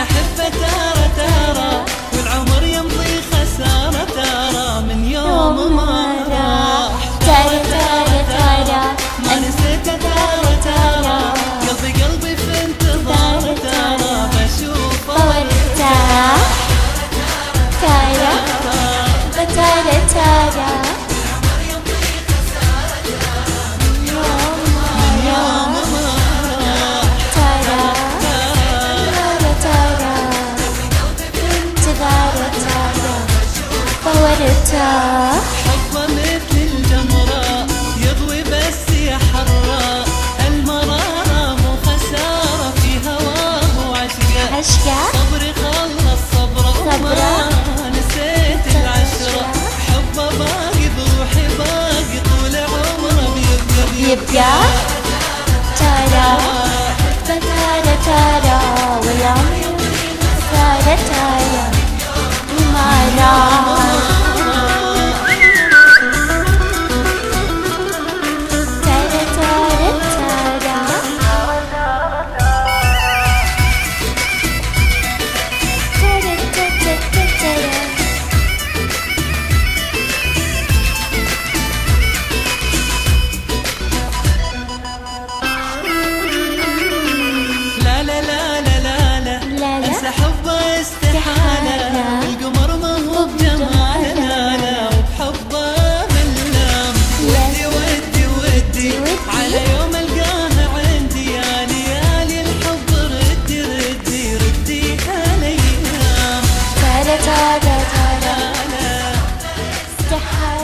أحبه تارة تارة، والعمر يمضي خسارة تارة من يوم ما راح. تارة تارة تارة ما نسيته تارة تارة، قلبي في انتظار تارة بشوفه وارتاح. تارة تارة تارة حبه مثل الجمرة يضوي بس يحرى، المرارة مو خسارة في هواه وعشقه. صبري خلص صبره وما نسيت العشرة، حبه باقي بروحي باقي طول عمره بيبقى. تارة تارة تارة والعمر تارة تارة ما راح. حبه استحالة، القمر ما هو بجماله لا لا، وبحبه ملام. ودي على يوم القاها عندي، يا ليالي الحب ردي هالايام. تارة تارة تارة استحالة.